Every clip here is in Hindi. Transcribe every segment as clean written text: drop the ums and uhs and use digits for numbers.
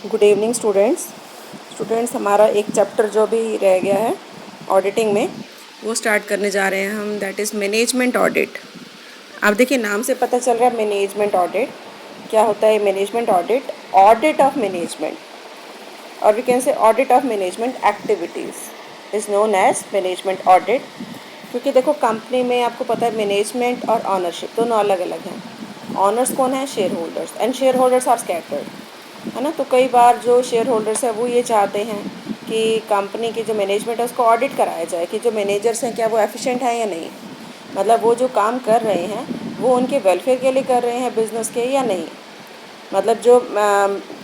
गुड इवनिंग स्टूडेंट्स हमारा एक चैप्टर जो भी रह गया है ऑडिटिंग में वो स्टार्ट करने जा रहे हैं हम, दैट इज़ मैनेजमेंट ऑडिट। आप देखिए नाम से पता चल रहा है मैनेजमेंट ऑडिट क्या होता है। Management audit, audit of management, और we can say audit of management activities is known as management audit. क्योंकि देखो कंपनी में आपको पता है मैनेजमेंट और ऑनरशिप दोनों अलग अलग हैं। ऑनर्स कौन है? Share holders, and share holders are scattered, है ना। तो कई बार जो शेयर होल्डर्स है वो ये चाहते हैं कि कंपनी की जो मैनेजमेंट है उसको ऑडिट कराया जाए कि जो मैनेजर्स हैं क्या वो एफिशिएंट हैं या नहीं, मतलब वो जो काम कर रहे हैं वो उनके वेलफेयर के लिए कर रहे हैं बिज़नेस के या नहीं, मतलब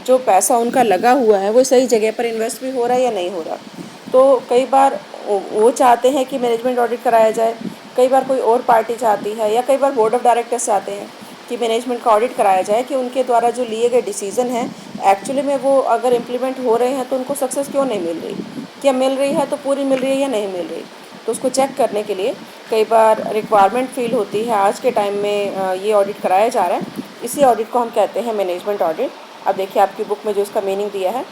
जो पैसा उनका लगा हुआ है वो सही जगह पर इन्वेस्ट भी हो रहा है या नहीं हो रहा। तो कई बार वो चाहते हैं कि मैनेजमेंट ऑडिट कराया जाए, कई बार कोई और पार्टी चाहती है, या कई बार बोर्ड ऑफ डायरेक्टर्स चाहते हैं कि मैनेजमेंट का ऑडिट कराया जाए कि उनके द्वारा जो लिए गए डिसीज़न हैं एक्चुअली में वो अगर इम्प्लीमेंट हो रहे हैं तो उनको सक्सेस क्यों नहीं मिल रही, क्या मिल रही है तो पूरी मिल रही है या नहीं मिल रही। तो उसको चेक करने के लिए कई बार रिक्वायरमेंट फील होती है। आज के टाइम में ये ऑडिट कराया जा रहा है, इसी ऑडिट को हम कहते हैं मैनेजमेंट ऑडिट। अब देखिए आपकी बुक में जो इसका मीनिंग दिया है,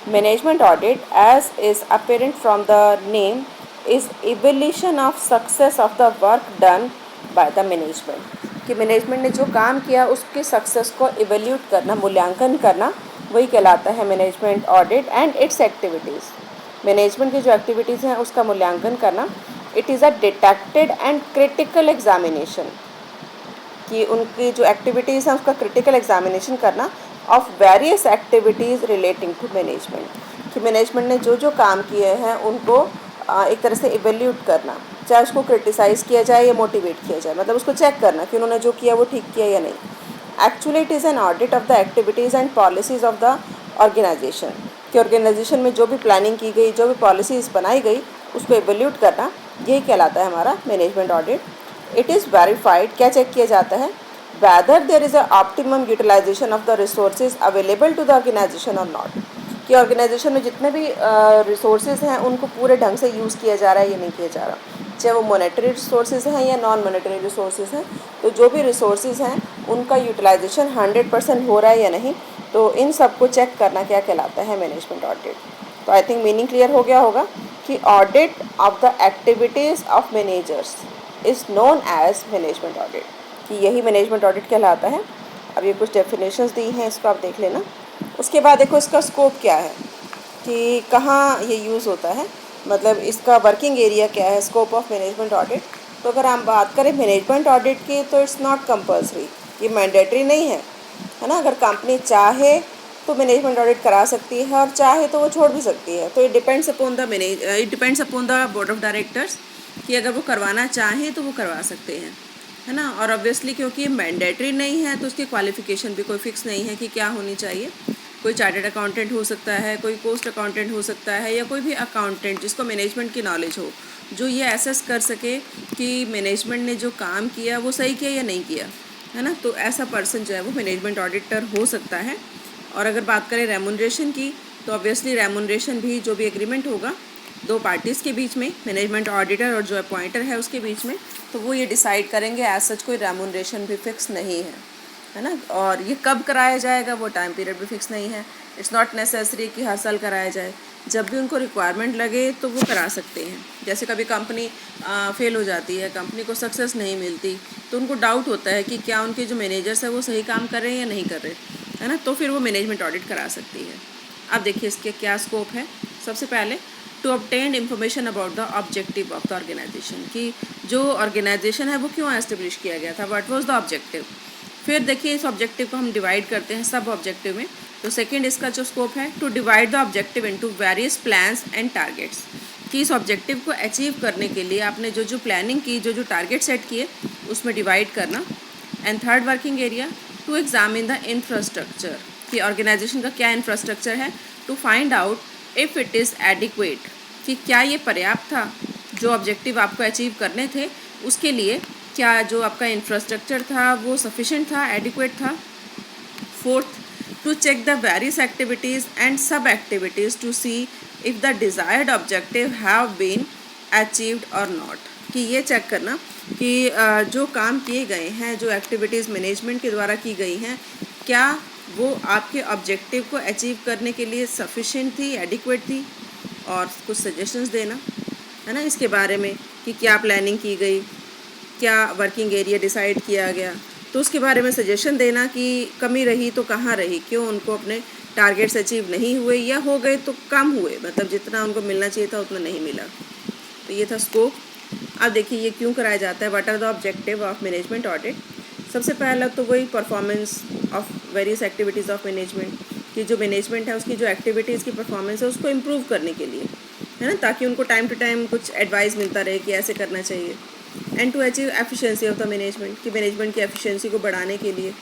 management audit as is apparent from the name is evaluation of success of the work done by the management, कि मैनेजमेंट ने जो काम किया उसके सक्सेस को इवैल्यूएट करना, मूल्यांकन करना, वही कहलाता है management audit. And its activities, management की जो एक्टिविटीज़ हैं उसका मूल्यांकन करना। It is a detected and critical examination, कि उनकी जो एक्टिविटीज़ हैं उसका क्रिटिकल एग्जामिनेशन करना of various activities relating to management, कि मैनेजमेंट ने जो जो काम किए हैं उनको एक तरह से इवेल्यूट करना, चाहे उसको क्रिटिसाइज़ किया जाए या मोटिवेट किया जाए, मतलब उसको चेक करना कि उन्होंने जो किया वो ठीक किया या नहीं। Actually it is an audit of the activities and policies of the organisation, कि ऑर्गेनाइजेशन में जो भी प्लानिंग की गई, जो भी पॉलिसीज़ बनाई गई उसको इवेल्यूट करना, यही कहलाता है हमारा management audit. It is verified, क्या चेक किया जाता है, whether there is a optimum utilization of the resources available to the organization or not, कि ऑर्गेनाइजेशन में जितने भी रिसोर्सेज हैं उनको पूरे ढंग से यूज़ किया जा रहा है या नहीं किया जा रहा, चाहे वो मॉनेटरी रिसोर्सेज हैं या नॉन मॉनेटरी रिसोर्सेज हैं। तो जो भी रिसोर्सेज हैं उनका यूटिलाइजेशन 100% हो रहा है या नहीं, तो इन सब को चेक करना क्या कहलाता है मैनेजमेंट ऑडिट। तो आई थिंक मीनिंग क्लियर हो गया होगा कि audit of the activities of managers is known as management audit, कि यही मैनेजमेंट ऑडिट कहलाता है। अब ये कुछ डेफिनेशंस दी हैं, इसको आप देख लेना। उसके बाद देखो इसका स्कोप क्या है, कि कहाँ ये यूज़ होता है, मतलब इसका वर्किंग एरिया क्या है, स्कोप ऑफ मैनेजमेंट ऑडिट। तो अगर हम बात करें मैनेजमेंट ऑडिट की तो इट्स नॉट कंपल्सरी, ये मैंडेटरी नहीं है ना। अगर कंपनी चाहे तो मैनेजमेंट ऑडिट करा सकती है और चाहे तो वो छोड़ भी सकती है। तो it depends upon the board of directors, कि अगर वो करवाना चाहें तो वो करवा सकते हैं, है ना। और ऑब्वियसली क्योंकि मैंडेटरी नहीं है तो उसकी क्वालिफ़िकेशन भी कोई फिक्स नहीं है कि क्या होनी चाहिए। कोई चार्टर्ड अकाउंटेंट हो सकता है, कोई कोस्ट अकाउंटेंट हो सकता है, या कोई भी अकाउंटेंट जिसको मैनेजमेंट की नॉलेज हो, जो ये एसेस कर सके कि मैनेजमेंट ने जो काम किया वो सही किया या नहीं किया, है ना। तो ऐसा पर्सन जो है वो मैनेजमेंट ऑडिटर हो सकता है। और अगर बात करें रेमुनरेशन की, तो ऑब्वियसली रेमुनरेशन भी जो भी एग्रीमेंट होगा दो पार्टीज़ के बीच में, मैनेजमेंट ऑडिटर और जो अपॉइंटर है उसके बीच में, तो वो ये डिसाइड करेंगे। एज सच कोई रेमुनरेशन भी फिक्स नहीं है ना। और ये कब कराया जाएगा वो टाइम पीरियड भी फिक्स नहीं है। इट्स नॉट नेसेसरी कि हर साल कराया जाए, जब भी उनको रिक्वायरमेंट लगे तो वो करा सकते हैं। जैसे कभी कंपनी फेल हो जाती है, कंपनी को सक्सेस नहीं मिलती, तो उनको डाउट होता है कि क्या उनके जो मैनेजर्स हैं वो सही काम कर रहे हैं या नहीं कर रहे, है ना। तो फिर वो मैनेजमेंट ऑडिट करा सकती है। अब देखिए इसके क्या स्कोप है। सबसे पहले to obtain information about the objective of the organisation, कि जो ऑर्गेनाइजेशन है वो क्यों एस्टेब्लिश किया गया था, व्हाट वाज द ऑब्जेक्टिव। फिर देखिए इस ऑब्जेक्टिव को हम डिवाइड करते हैं सब ऑब्जेक्टिव में। तो सेकंड इसका जो स्कोप है, to divide the objective into various plans and targets, कि इस ऑब्जेक्टिव को अचीव करने के लिए आपने जो जो प्लानिंग की, जो जो टारगेट सेट किए, उसमें डिवाइड करना। And third working area, to examine the infrastructure, कि ऑर्गेनाइजेशन का क्या इंफ्रास्ट्रक्चर है, to find out if it is adequate, कि क्या ये पर्याप्त था, जो ऑब्जेक्टिव आपको अचीव करने थे उसके लिए क्या जो आपका इंफ्रास्ट्रक्चर था वो सफिशेंट था, एडिक्वेट था। Fourth, to check the various activities and sub activities to see if the desired objective have been achieved और नॉट, कि ये चेक करना कि जो काम किए गए हैं, जो एक्टिविटीज़ मैनेजमेंट के द्वारा की गई हैं, क्या वो आपके ऑब्जेक्टिव को अचीव करने के लिए सफिशिएंट थी, एडिक्वेट थी, और कुछ सजेशंस देना, है ना, इसके बारे में कि क्या प्लानिंग की गई, क्या वर्किंग एरिया डिसाइड किया गया, तो उसके बारे में सजेशन देना कि कमी रही तो कहाँ रही, क्यों उनको अपने टारगेट्स अचीव नहीं हुए, या हो गए तो कम हुए, मतलब जितना उनको मिलना चाहिए था उतना नहीं मिला। तो ये था स्कोप। अब देखिए ये क्यों कराया जाता है, what are the objective of management audit. सबसे पहला तो वही performance of various activities of management, कि जो मैनेजमेंट है उसकी जो एक्टिविटीज़ की परफॉर्मेंस है उसको इम्प्रूव करने के लिए, है ना, ताकि उनको टाइम टू टाइम कुछ एडवाइस मिलता रहे कि ऐसे करना चाहिए। And to achieve efficiency of the management, कि मैनेजमेंट की एफिशिएंसी को बढ़ाने के लिए,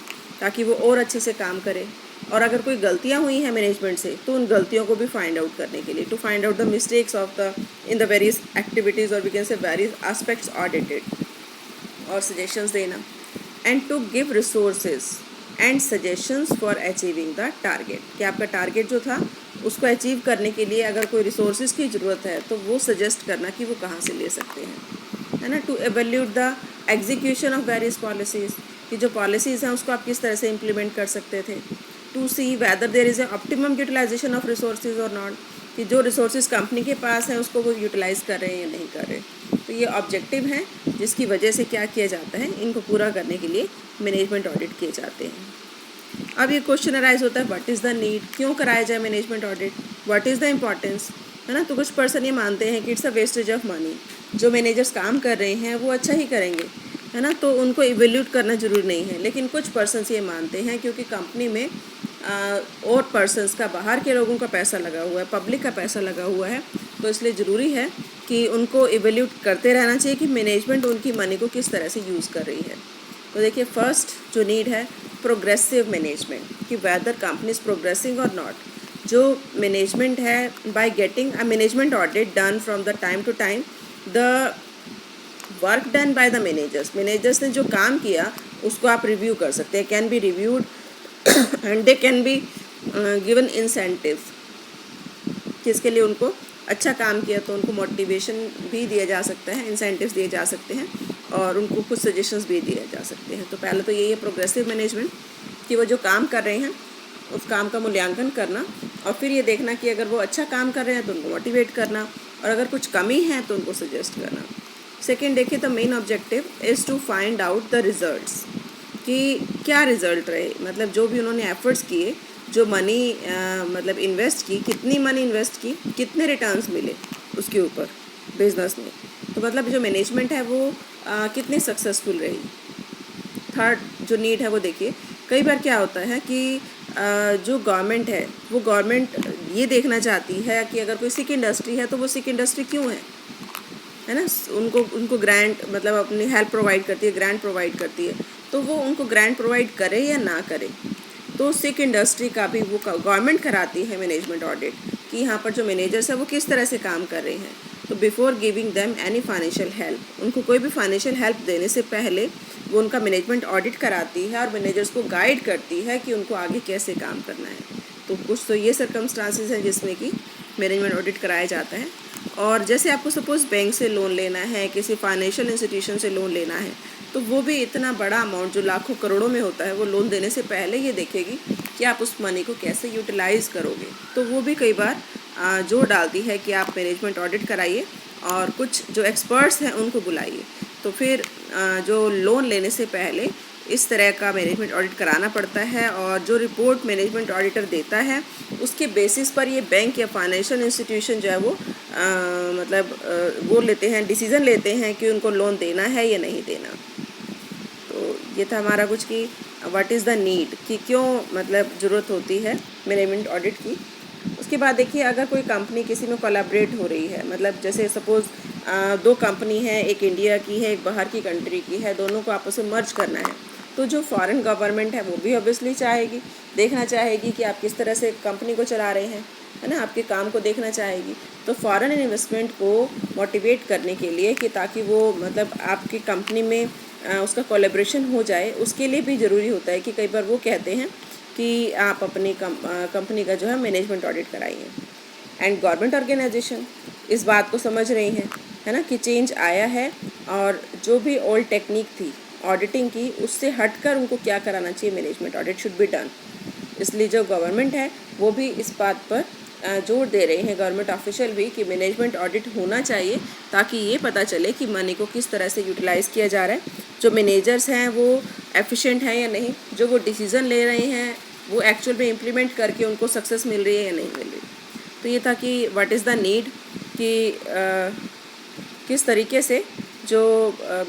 ताकि वो और अच्छे से काम करे। और अगर कोई गलतियाँ हुई हैं मैनेजमेंट से तो उन गलतियों को भी फाइंड आउट करने के लिए, to find out the mistakes of the in the various activities, और we can say various aspects audited, और सजेशंस देना। And to give resources and suggestions for achieving the target, कि आपका टारगेट जो था उसको अचीव करने के लिए अगर कोई रिसोर्सेज की ज़रूरत है तो वो सजेस्ट करना कि वो कहाँ से ले सकते हैं, है ना। To evaluate the execution of various policies, कि जो पॉलिसीज़ हैं उसको आप किस तरह से इम्प्लीमेंट कर सकते थे। To see whether there is a optimum utilisation of resources और नॉट, कि जो रिसोर्सेज कंपनी के पास हैं उसको वो यूटिलाइज़ कर रहे हैं या नहीं कर रहे। तो ये ऑब्जेक्टिव हैं जिसकी वजह से क्या किया जाता है, इनको पूरा करने के लिए मैनेजमेंट ऑडिट किए जाते हैं। अब ये क्वेश्चन अराइज होता है, व्हाट इज़ द नीड, क्यों कराया जाए management audit, what is the importance, है ना। तो कुछ पर्सन ये मानते हैं कि it's a wastage of money, जो मैनेजर्स काम कर रहे हैं वो अच्छा ही करेंगे, है ना, तो उनको इवेल्यूट करना ज़रूरी नहीं है। लेकिन कुछ पर्सन्स ये मानते हैं क्योंकि कंपनी में और पर्सन्स का, बाहर के लोगों का पैसा लगा हुआ है, पब्लिक का पैसा लगा हुआ है, तो इसलिए ज़रूरी है कि उनको इवेल्यूट करते रहना चाहिए कि मैनेजमेंट उनकी मनी को किस तरह से यूज़ कर रही है। तो देखिए फर्स्ट जो नीड है प्रोग्रेसिव मैनेजमेंट, कि वेदर कंपनी इज़ प्रोग्रेसिंग और नॉट। जो मैनेजमेंट है by getting a management audit done from the time to time, the work done by the managers ने जो काम किया उसको आप रिव्यू कर सकते हैं, can be reviewed and they can be given incentive, जिसके लिए उनको अच्छा काम किया तो उनको मोटिवेशन भी दिया जा सकता है, इंसेंटिव्स दिए जा सकते हैं, और उनको कुछ सजेशंस भी दिए जा सकते हैं। तो पहले तो यही है प्रोग्रेसिव मैनेजमेंट, कि वो जो काम कर रहे हैं उस काम का मूल्यांकन करना, और फिर ये देखना कि अगर वो अच्छा काम कर रहे हैं तो उनको मोटिवेट करना, और अगर कुछ कमी है तो उनको सजेस्ट करना। सेकेंड देखिए, the main objective is to find out the results, कि क्या रिज़ल्ट रहे, मतलब जो भी उन्होंने एफर्ट्स किए, जो मनी मतलब इन्वेस्ट की, कितनी मनी इन्वेस्ट की, कितने रिटर्न्स मिले उसके ऊपर बिजनेस में, तो मतलब जो मैनेजमेंट है वो कितनी सक्सेसफुल रही। थर्ड जो नीड है वो देखिए, कई बार क्या होता है कि जो गवर्नमेंट है वो गवर्नमेंट ये देखना चाहती है कि अगर कोई सिक इंडस्ट्री है तो वो सिक इंडस्ट्री क्यों है ना, उनको ग्रांट, मतलब अपनी हेल्प प्रोवाइड करती है, ग्रांट प्रोवाइड करती है, तो वो उनको ग्रांट प्रोवाइड करे या ना करे। तो सिक इंडस्ट्री का भी वो गवर्नमेंट कराती है मैनेजमेंट ऑडिट, कि यहाँ पर जो मैनेजर्स है वो किस तरह से काम कर रहे हैं। तो before giving them any financial help, उनको कोई भी फाइनेंशियल हेल्प देने से पहले वो उनका मैनेजमेंट ऑडिट कराती है और मैनेजर्स को गाइड करती है कि उनको आगे कैसे काम करना है। तो कुछ तो ये सर्कमस्टांसेस हैं जिसमें कि मैनेजमेंट ऑडिट कराया जाता है। और जैसे आपको सपोज़ बैंक से लोन लेना है, किसी फाइनेंशियल इंस्टीट्यूशन से लोन लेना है, तो वो भी इतना बड़ा अमाउंट जो लाखों करोड़ों में होता है, वो लोन देने से पहले ये देखेगी कि आप उस मनी को कैसे यूटिलाइज़ करोगे। तो वो भी कई बार जोर डालती है कि आप मैनेजमेंट ऑडिट कराइए और कुछ जो एक्सपर्ट्स हैं उनको बुलाइए। तो फिर जो लोन लेने से पहले इस तरह का मैनेजमेंट ऑडिट कराना पड़ता है, और जो रिपोर्ट मैनेजमेंट ऑडिटर देता है उसके बेसिस पर ये बैंक या फाइनेंशियल इंस्टीट्यूशन जो है वो वो लेते हैं, डिसीज़न लेते हैं कि उनको लोन देना है या नहीं देना। तो ये था हमारा कुछ कि व्हाट इज़ द नीड, कि क्यों मतलब ज़रूरत होती है मैनेजमेंट ऑडिट की। उसके बाद देखिए, अगर कोई कंपनी किसी में कोलैबोरेट हो रही है, मतलब जैसे सपोज़ दो कंपनी है, एक इंडिया की है, एक बाहर की कंट्री की है, दोनों को आपस में मर्ज करना है, तो जो फॉरेन गवर्नमेंट है वो भी ऑब्वियसली चाहेगी, देखना चाहेगी कि आप किस तरह से कंपनी को चला रहे हैं, है ना, आपके काम को देखना चाहेगी। तो फॉरेन इन्वेस्टमेंट को मोटिवेट करने के लिए, कि ताकि वो मतलब आपकी कंपनी में उसका कोलैबोरेशन हो जाए, उसके लिए भी ज़रूरी होता है कि कई बार वो कहते हैं कि आप अपनी कंपनी का जो है मैनेजमेंट ऑडिट कराइए। एंड गवर्नमेंट ऑर्गेनाइजेशन इस बात को समझ रही है ना, कि चेंज आया है, और जो भी ओल्ड टेक्निक थी ऑडिटिंग की, उससे हटकर उनको क्या कराना चाहिए, management audit should be done. इसलिए जो गवर्नमेंट है वो भी इस बात पर जोर दे रहे हैं, गवर्नमेंट ऑफिशियल भी, कि मैनेजमेंट ऑडिट होना चाहिए ताकि ये पता चले कि मनी को किस तरह से यूटिलाइज़ किया जा रहा है, जो मैनेजर्स हैं वो एफिशिएंट हैं या नहीं, जो वो डिसीज़न ले रहे हैं वो एक्चुअल में इम्प्लीमेंट करके उनको सक्सेस मिल रही है या नहीं मिल रही। तो ये था कि व्हाट इज़ द नीड, कि किस तरीके से जो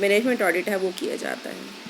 मैनेजमेंट ऑडिट है वो किया जाता है।